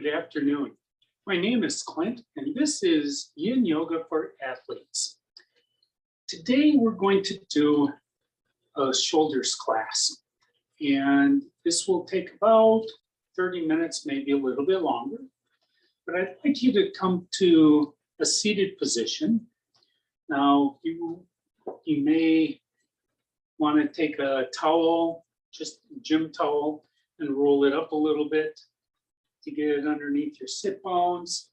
Good afternoon. My name is Clint, and this is Yin Yoga for Athletes. Today, we're going to do a shoulders class, and this will take about 30 minutes, maybe a little bit longer. But I'd like you to come to a seated position. Now, you may want to take a towel, just a gym towel, and roll it up a little bit to get it underneath your sit bones.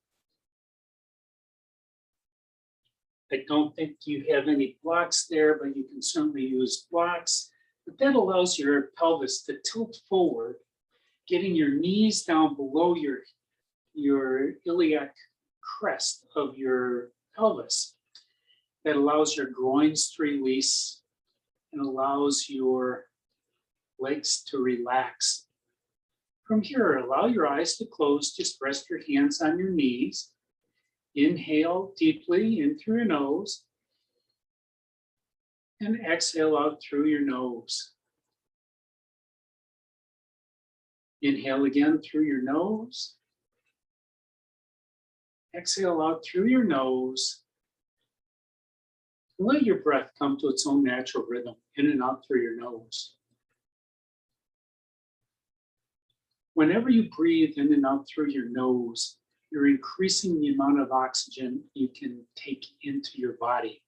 I don't think you have any blocks there, but you can certainly use blocks. But that allows your pelvis to tilt forward, getting your knees down below your iliac crest of your pelvis. That allows your groins to release and allows your legs to relax. From here, allow your eyes to close. Just rest your hands on your knees. Inhale deeply in through your nose. And exhale out through your nose. Inhale again through your nose. Exhale out through your nose. Let your breath come to its own natural rhythm, in and out through your nose. Whenever you breathe in and out through your nose, you're increasing the amount of oxygen you can take into your body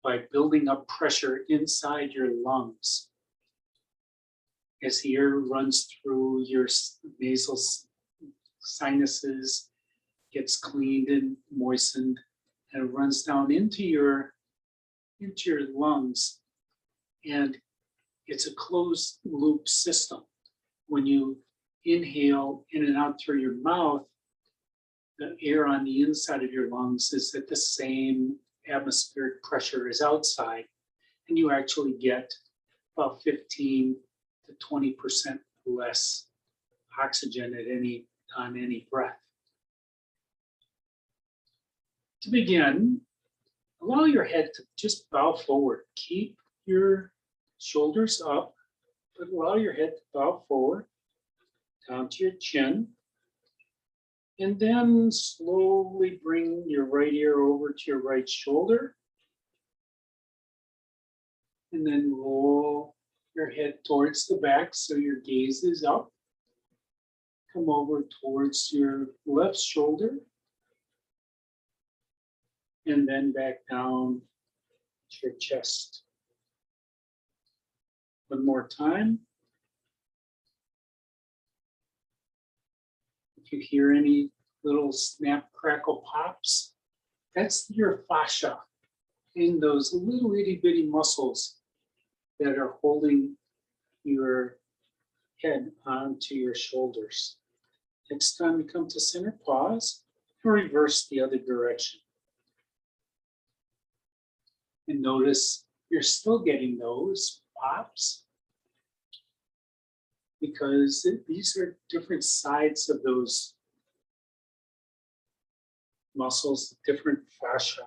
by building up pressure inside your lungs. As the air runs through your nasal sinuses, gets cleaned and moistened, and it runs down into your lungs. And it's a closed loop system. When you inhale in and out through your mouth, the air on the inside of your lungs is at the same atmospheric pressure as outside, and you actually get about 15 to 20% less oxygen on any breath. To begin, allow your head to just bow forward. Keep your shoulders up, but allow your head to bow forward down to your chin. And then slowly bring your right ear over to your right shoulder. And then roll your head towards the back so your gaze is up. Come over towards your left shoulder. And then back down to your chest. One more time. If you hear any little snap, crackle, pops, that's your fascia in those little itty bitty muscles that are holding your head onto your shoulders. Next time you come to center, pause and reverse the other direction. And notice you're still getting those pops because these are different sides of those muscles, different fascia.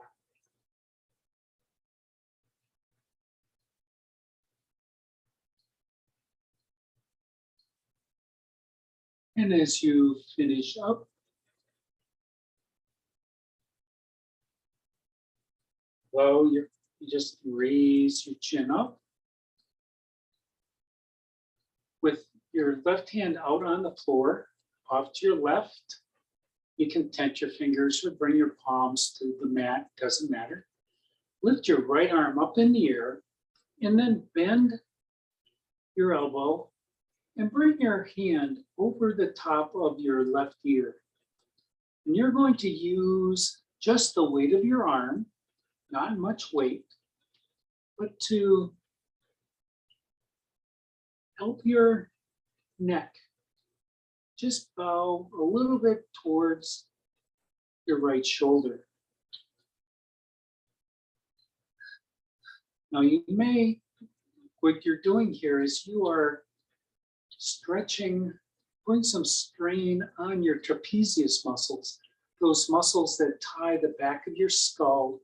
And as you finish up, you just raise your chin up. With your left hand out on the floor, off to your left. You can tent your fingers or bring your palms to the mat, doesn't matter. Lift your right arm up in the air and then bend your elbow and bring your hand over the top of your left ear. And you're going to use just the weight of your arm, not much weight, but to help your neck just bow a little bit towards your right shoulder. Now what you're doing here is you are stretching, putting some strain on your trapezius muscles, those muscles that tie the back of your skull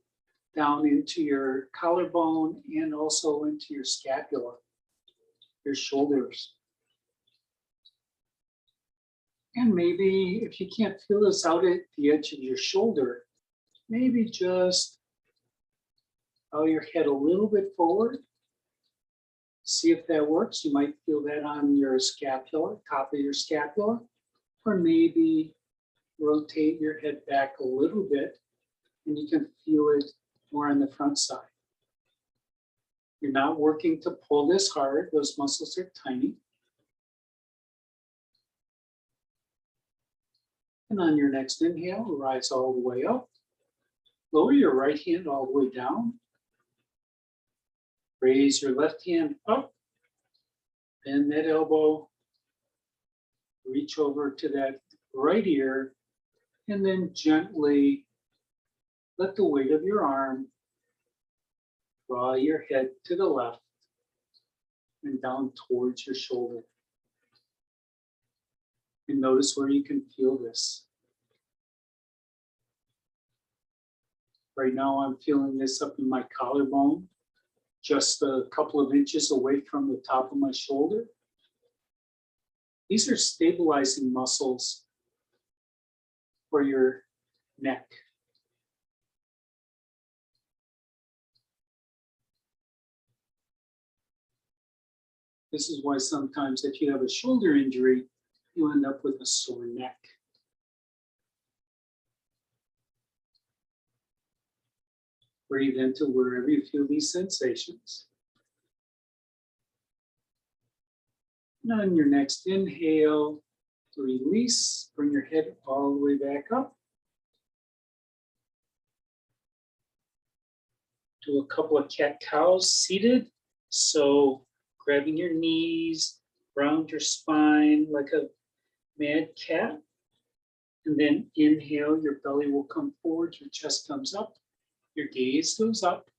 down into your collarbone and also into your scapula, your shoulders. And maybe if you can't feel this out at the edge of your shoulder, maybe just bow your head a little bit forward. See if that works. You might feel that on your scapula, top of your scapula, or maybe rotate your head back a little bit and you can feel it more on the front side. You're not working to pull this hard. Those muscles are tiny. And on your next inhale, rise all the way up. Lower your right hand all the way down. Raise your left hand up. Bend that elbow. Reach over to that right ear. And then gently let the weight of your arm draw your head to the left and down towards your shoulder. And notice where you can feel this. Right now I'm feeling this up in my collarbone, just a couple of inches away from the top of my shoulder. These are stabilizing muscles for your neck. This is why sometimes if you have a shoulder injury, you end up with a sore neck. Breathe into wherever you feel these sensations. And on your next inhale, release, bring your head all the way back up. Do a couple of cat-cows seated. So grabbing your knees, round your spine like a mad cat. And then inhale, your belly will come forward, your chest comes up, your gaze goes up.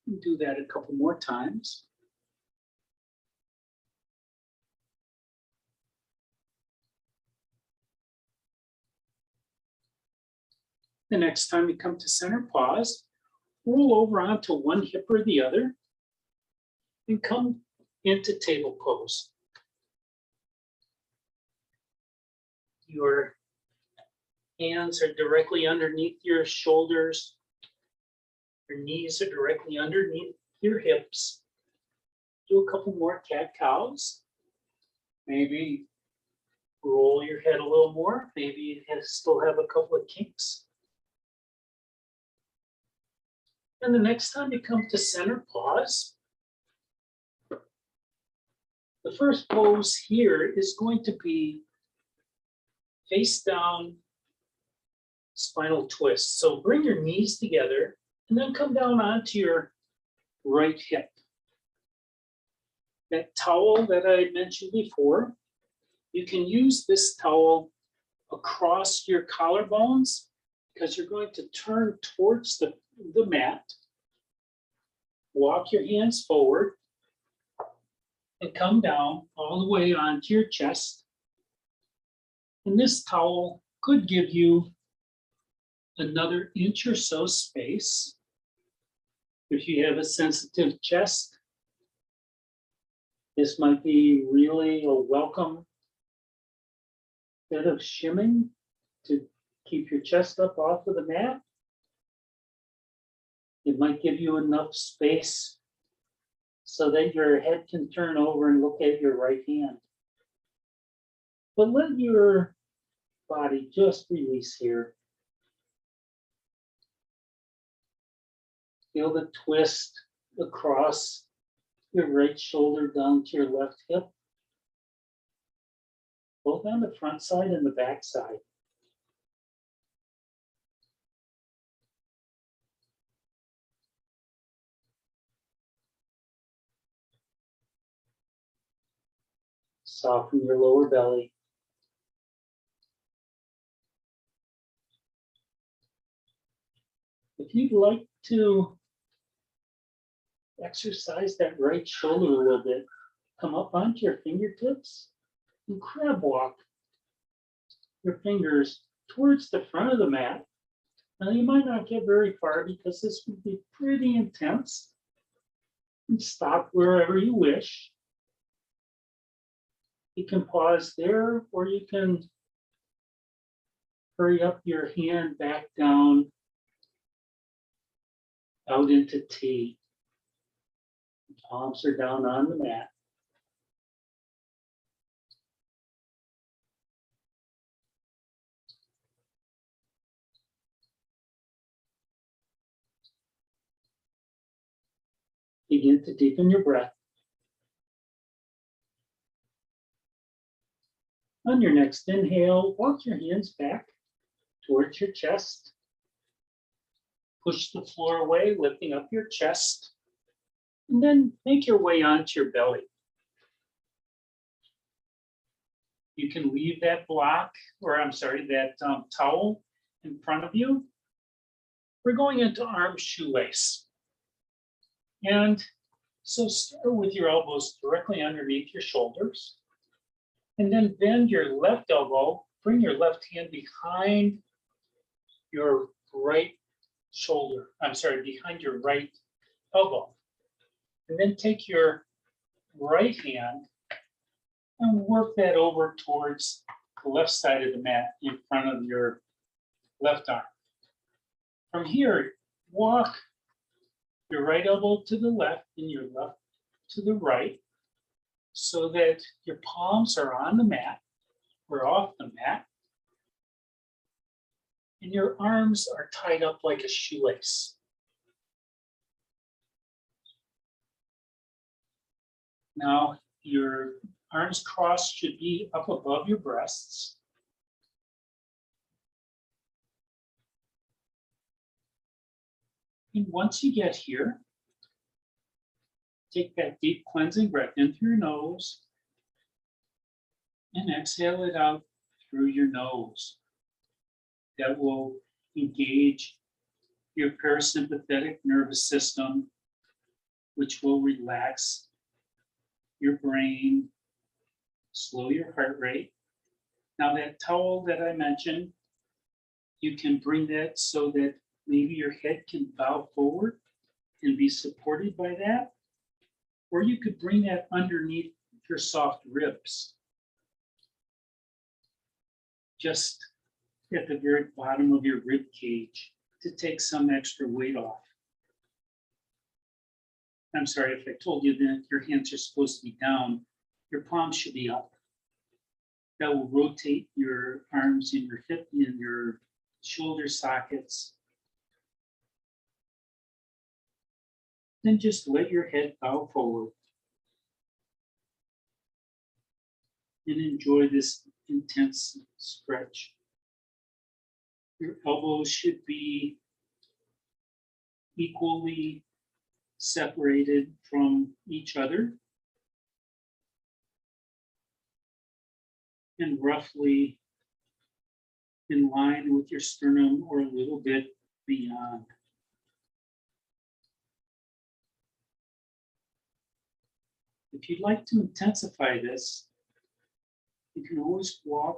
And do that a couple more times. The next time you come to center, pause, roll over onto one hip or the other, and come into table pose. Your hands are directly underneath your shoulders. Your knees are directly underneath your hips. Do a couple more cat-cows. Maybe roll your head a little more. Maybe you still have a couple of kinks. And the next time you come to center, pause. The first pose here is going to be face down spinal twist. So bring your knees together and then come down onto your right hip. That towel that I mentioned before, you can use this towel across your collarbones because you're going to turn towards the mat. Walk your hands forward and come down all the way onto your chest. And this towel could give you another inch or so space. If you have a sensitive chest, this might be really a welcome bit of shimming to keep your chest up off of the mat. It might give you enough space so that your head can turn over and look at your right hand. But let your body just release here. Feel the twist across your right shoulder down to your left hip, both on the front side and the back side. Soften your lower belly. If you'd like to exercise that right shoulder a little bit, come up onto your fingertips and crab walk your fingers towards the front of the mat. Now you might not get very far because this would be pretty intense. And stop wherever you wish. You can pause there, or you can hurry up your hand back down out into T. Palms are down on the mat. Begin to deepen your breath. On your next inhale, walk your hands back towards your chest. Push the floor away, lifting up your chest. And then make your way onto your belly. You can leave that towel in front of you. We're going into arm shoelace. And so start with your elbows directly underneath your shoulders. And then bend your left elbow, bring your left hand behind your right shoulder. Behind your right elbow. And then take your right hand and work that over towards the left side of the mat in front of your left arm. From here, walk your right elbow to the left and your left to the right so that your palms are on the mat or off the mat. And your arms are tied up like a shoelace. Now, your arms crossed should be up above your breasts. And once you get here, take that deep cleansing breath in through your nose and exhale it out through your nose. That will engage your parasympathetic nervous system, which will relax your brain, slow your heart rate. Now that towel that I mentioned, you can bring that so that maybe your head can bow forward and be supported by that. Or you could bring that underneath your soft ribs. Just at the very bottom of your rib cage to take some extra weight off. I'm sorry if I told you that your hands are supposed to be down, your palms should be up. That will rotate your arms in your hip and your shoulder sockets. Then just let your head bow forward. And enjoy this intense stretch. Your elbows should be equally separated from each other and roughly in line with your sternum or a little bit beyond. If you'd like to intensify this, you can always walk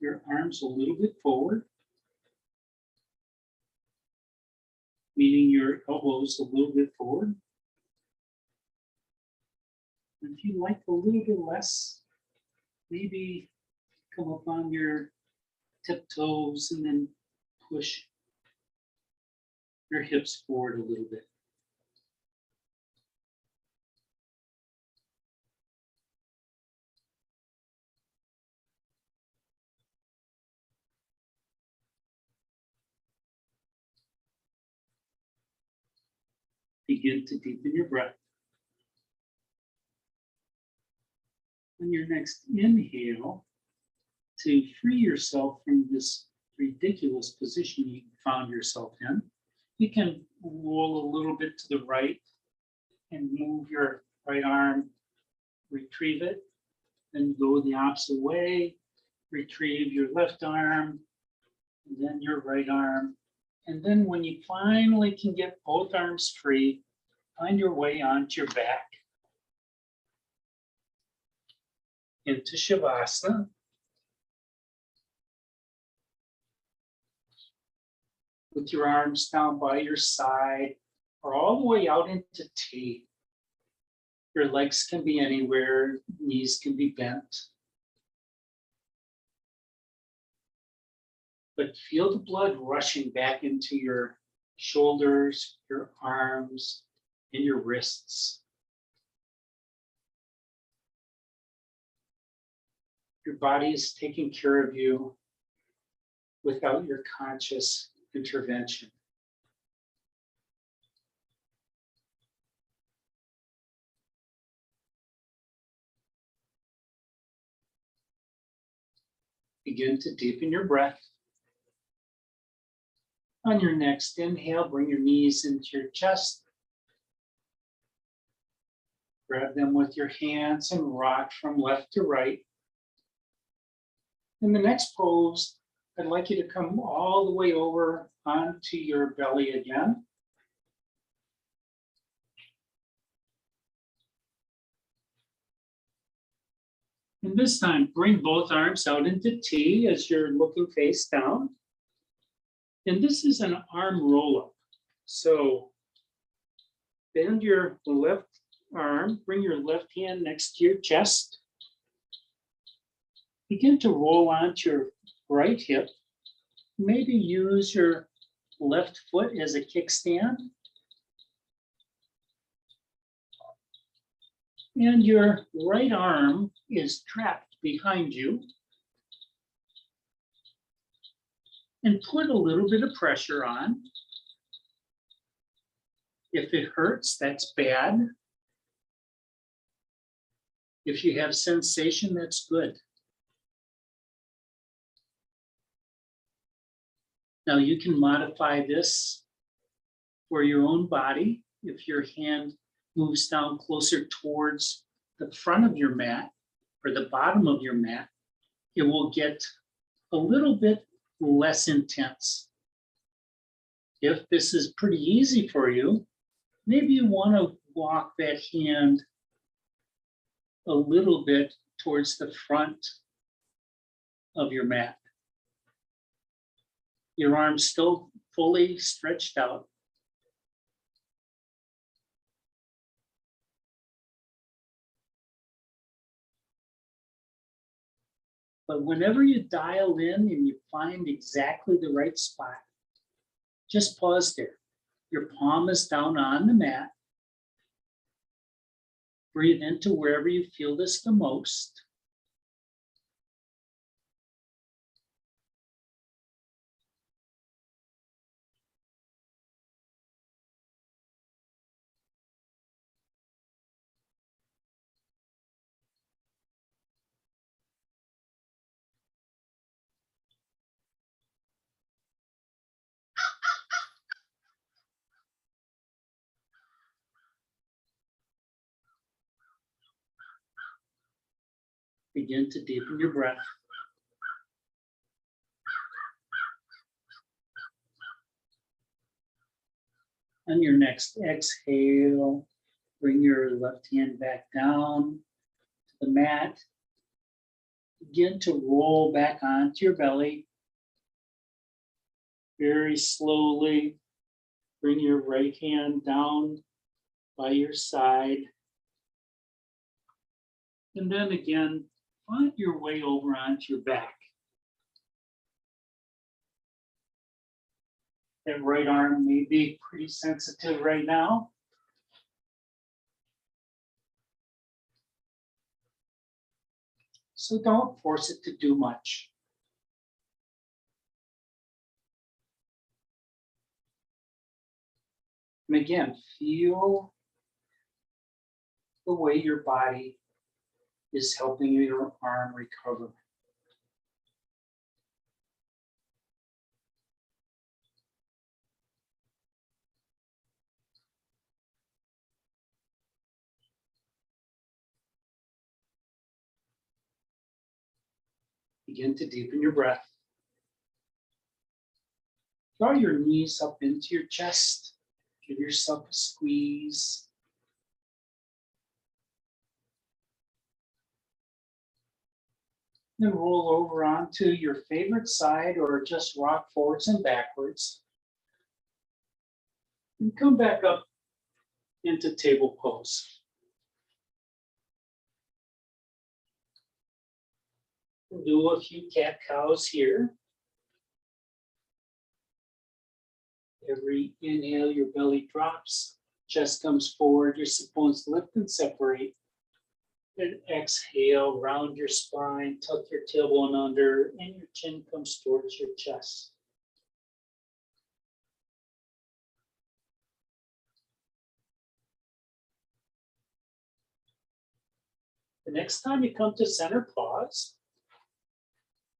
your arms a little bit forward, meaning your elbows a little bit forward. And if you like a little bit less, maybe come up on your tiptoes and then push your hips forward a little bit. Begin to deepen your breath. On your next inhale, to free yourself from this ridiculous position you found yourself in, you can roll a little bit to the right and move your right arm, retrieve it, then go the opposite way, retrieve your left arm, and then your right arm. And then when you finally can get both arms free, find your way onto your back into Shavasana. With your arms down by your side or all the way out into T. Your legs can be anywhere, knees can be bent. But feel the blood rushing back into your shoulders, your arms, and your wrists. Your body is taking care of you without your conscious intervention. Begin to deepen your breath. On your next inhale, bring your knees into your chest. Grab them with your hands and rock from left to right. In the next pose, I'd like you to come all the way over onto your belly again. And this time, bring both arms out into T as you're looking face down. And this is an arm roll-up. So bend your left arm, bring your left hand next to your chest. Begin to roll onto your right hip. Maybe use your left foot as a kickstand. And your right arm is trapped behind you. And put a little bit of pressure on. If it hurts, that's bad. If you have sensation, that's good. Now you can modify this for your own body. If your hand moves down closer towards the front of your mat or the bottom of your mat, it will get a little bit less intense. If this is pretty easy for you, maybe you want to walk that hand a little bit towards the front of your mat. Your arms still fully stretched out. But whenever you dial in and you find exactly the right spot, just pause there. Your palm is down on the mat. Breathe into wherever you feel this the most. Begin to deepen your breath. On your next exhale, bring your left hand back down to the mat. Begin to roll back onto your belly. Very slowly, bring your right hand down by your side. And then again, find your way over onto your back. That right arm may be pretty sensitive right now. So don't force it to do much. And again, feel the way your body is helping your arm recover. Begin to deepen your breath. Draw your knees up into your chest. Give yourself a squeeze. Then roll over onto your favorite side or just rock forwards and backwards. And come back up into table pose. We'll do a few cat cows here. Every inhale, your belly drops, chest comes forward, your sit bones lift and separate. Then exhale, round your spine, tuck your tailbone under, and your chin comes towards your chest. The next time you come to center, pause.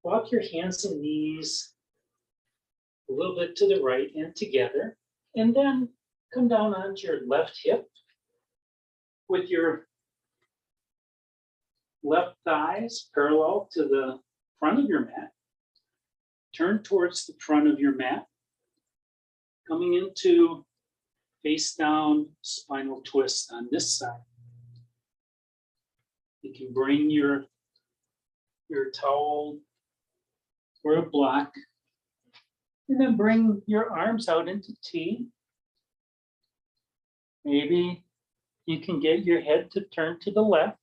Walk your hands and knees a little bit to the right and together, and then come down onto your left hip with your left thighs parallel to the front of your mat. Turn towards the front of your mat, coming into face down spinal twist on this side. You can bring your towel or a block, and then bring your arms out into T. Maybe you can get your head to turn to the left,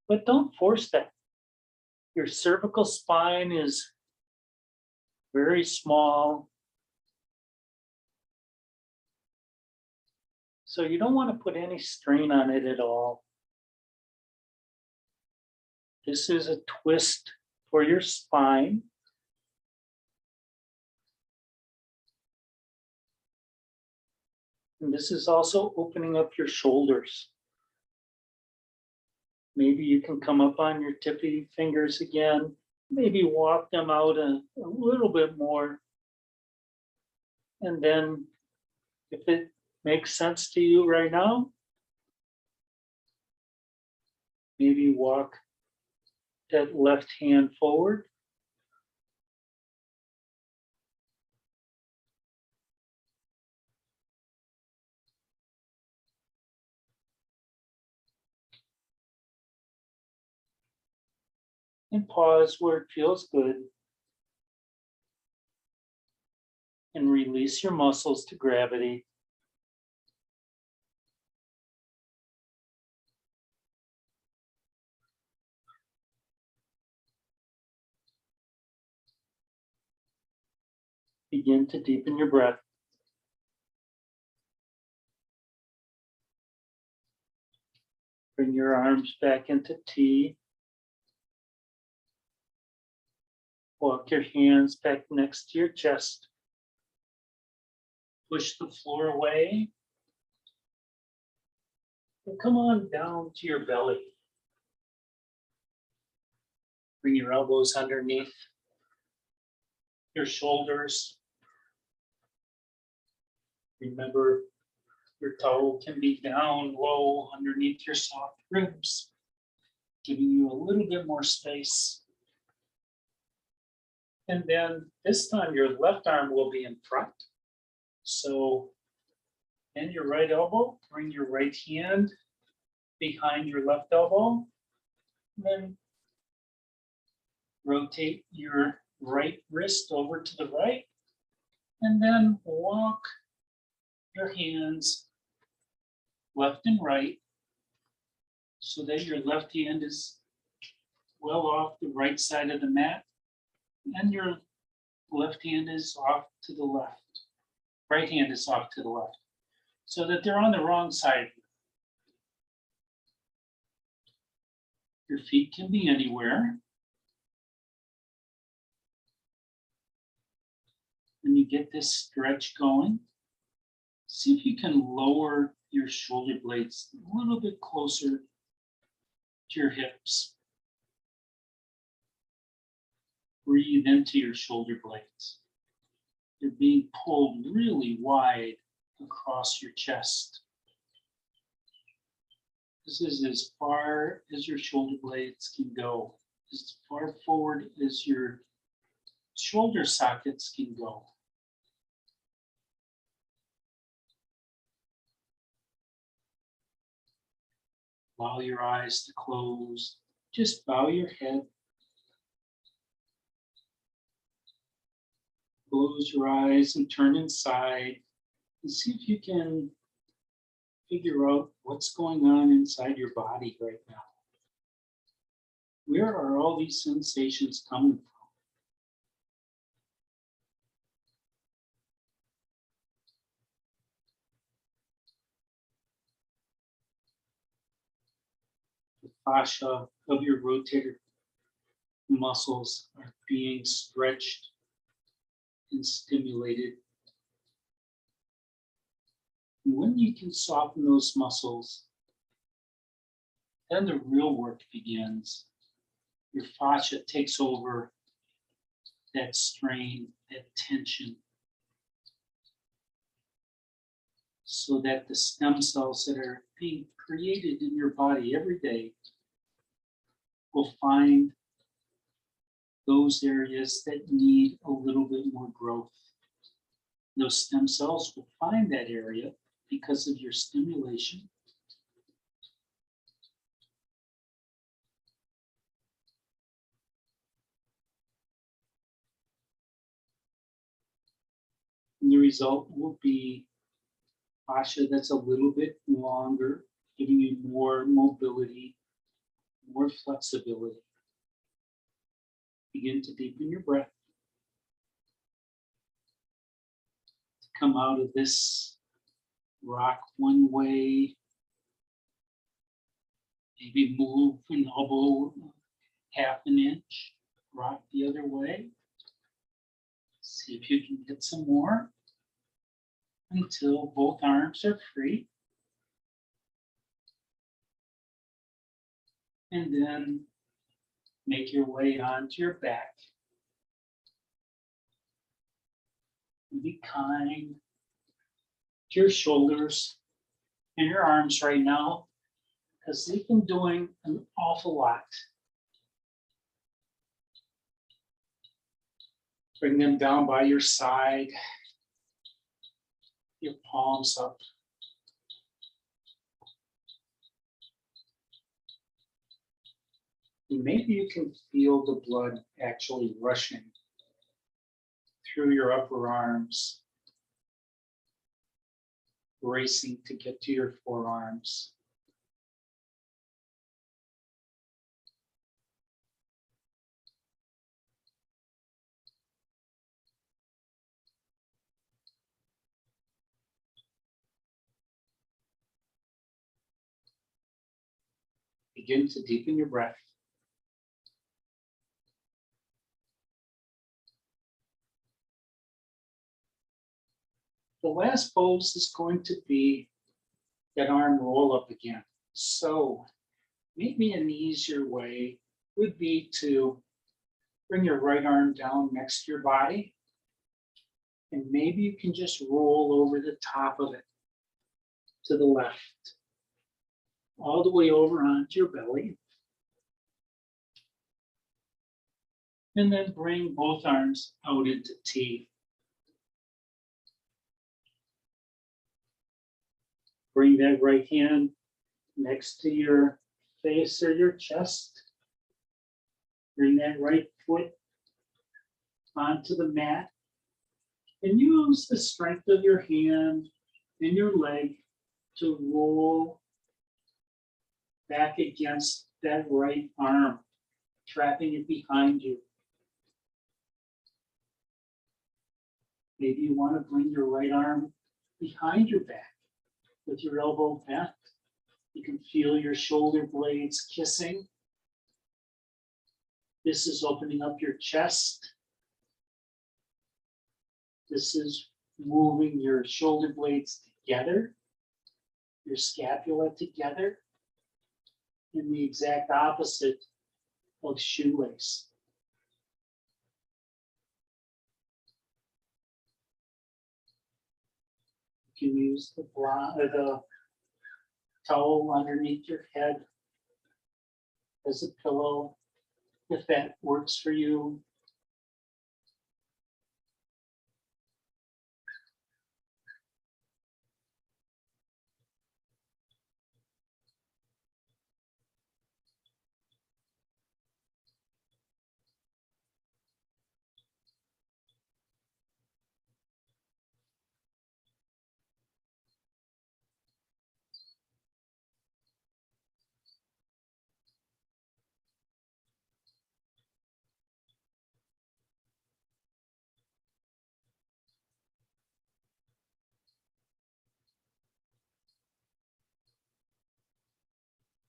but don't force that. Your cervical spine is very small, so you don't want to put any strain on it at all. This is a twist for your spine. And this is also opening up your shoulders. Maybe you can come up on your tippy fingers again. Maybe walk them out a little bit more. And then if it makes sense to you right now, maybe walk that left hand forward. And pause where it feels good. And release your muscles to gravity. Begin to deepen your breath. Bring your arms back into T. Walk your hands back next to your chest. Push the floor away. And come on down to your belly. Bring your elbows underneath your shoulders. Remember, your towel can be down low underneath your soft ribs, giving you a little bit more space. And then this time your left arm will be in front. So, and your right elbow, bring your right hand behind your left elbow. And then rotate your right wrist over to the right. And then walk your hands left and right so that your left hand is well off the right side of the mat and your left hand is off to the left. Right hand is off to the left so that they're on the wrong side. Your feet can be anywhere. When you get this stretch going, see if you can lower your shoulder blades a little bit closer to your hips. Breathe into your shoulder blades. They're being pulled really wide across your chest. This is as far as your shoulder blades can go, as far forward as your shoulder sockets can go. Allow your eyes to close. Just bow your head. Close your eyes and turn inside and see if you can figure out what's going on inside your body right now. Where are all these sensations coming from? The fascia of your rotator muscles are being stretched and stimulated. And when you can soften those muscles, then the real work begins. Your fascia takes over that strain, that tension, so that the stem cells that are being created in your body every day will find those areas that need a little bit more growth. Those stem cells will find that area because of your stimulation. And the result will be fascia that's a little bit longer, giving you more mobility, more flexibility. Begin to deepen your breath. To come out of this rock one way, maybe move an elbow half an inch, rock the other way. See if you can get some more until both arms are free. And then make your way onto your back. Be kind to your shoulders and your arms right now, because they've been doing an awful lot. Bring them down by your side, your palms up. And maybe you can feel the blood actually rushing through your upper arms, racing to get to your forearms. Begin to deepen your breath. The last pose is going to be that arm roll up again. So maybe an easier way would be to bring your right arm down next to your body, and maybe you can just roll over the top of it to the left, all the way over onto your belly. And then bring both arms out into T. Bring that right hand next to your face or your chest. Bring that right foot onto the mat. And use the strength of your hand and your leg to roll back against that right arm, trapping it behind you. Maybe you want to bring your right arm behind your back with your elbow bent. You can feel your shoulder blades kissing. This is opening up your chest. This is moving your shoulder blades together, your scapula together, and the exact opposite of shoelace. You can use the towel underneath your head as a pillow, if that works for you.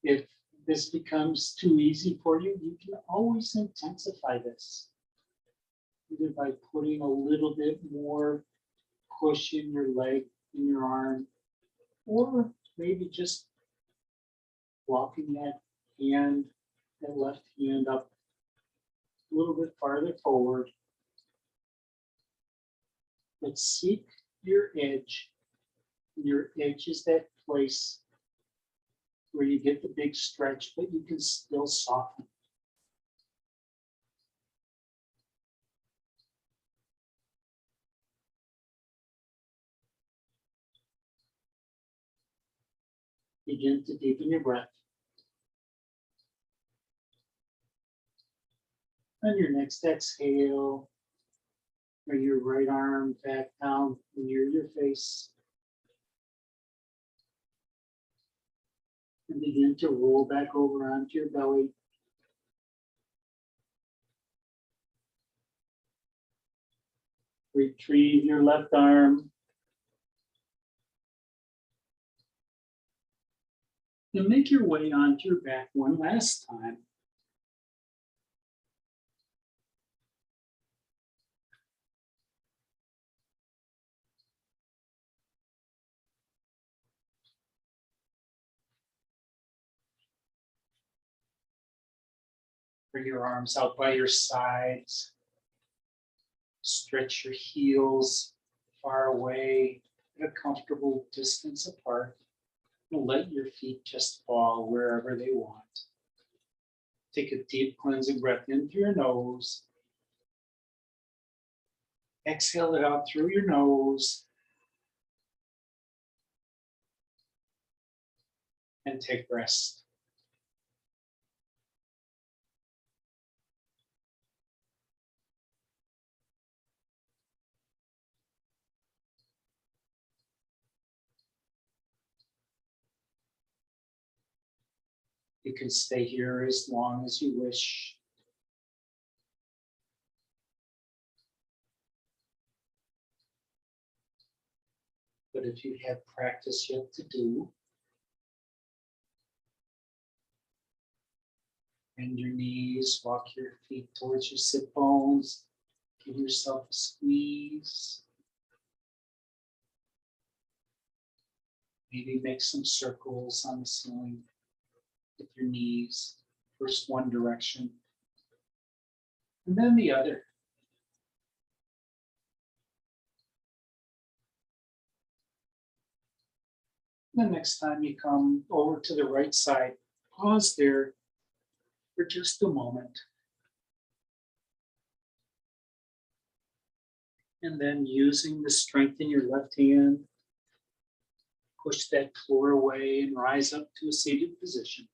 If this becomes too easy for you, you can always intensify this, either by putting a little bit more push in your leg, in your arm, or maybe just walking that left hand up a little bit farther forward. But seek your edge. Your edge is that place where you get the big stretch, but you can still soften. Begin to deepen your breath. On your next exhale, bring your right arm back down near your face. And begin to roll back over onto your belly. Retrieve your left arm. And make your way onto your back one last time. Bring your arms out by your sides. Stretch your heels far away at a comfortable distance apart. And let your feet just fall wherever they want. Take a deep cleansing breath in through your nose. Exhale it out through your nose. And take rest. You can stay here as long as you wish. But if you have practice yet to do, bend your knees, walk your feet towards your sit bones, give yourself a squeeze. Maybe make some circles on the ceiling with your knees, first one direction, and then the other. The next time you come over to the right side, pause there for just a moment. And then using the strength in your left hand, push that floor away and rise up to a seated position.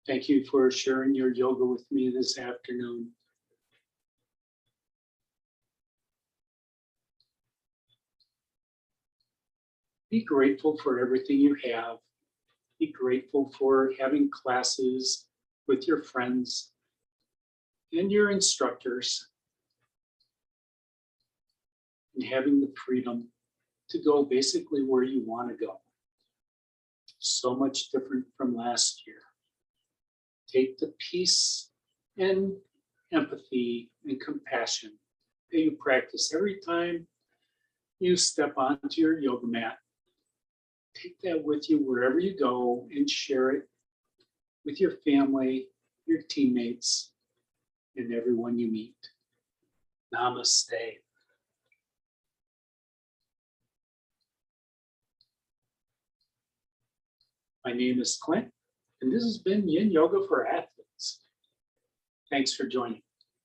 Thank you for sharing your yoga with me this afternoon. Be grateful for everything you have. Be grateful for having classes with your friends and your instructors, and having the freedom to go basically where you want to go. So much different from last year. Take the peace and empathy and compassion that you practice every time you step onto your yoga mat. Take that with you wherever you go and share it with your family, your teammates, and everyone you meet. Namaste. My name is Clint, and this has been Yin Yoga for Athletes. Thanks for joining.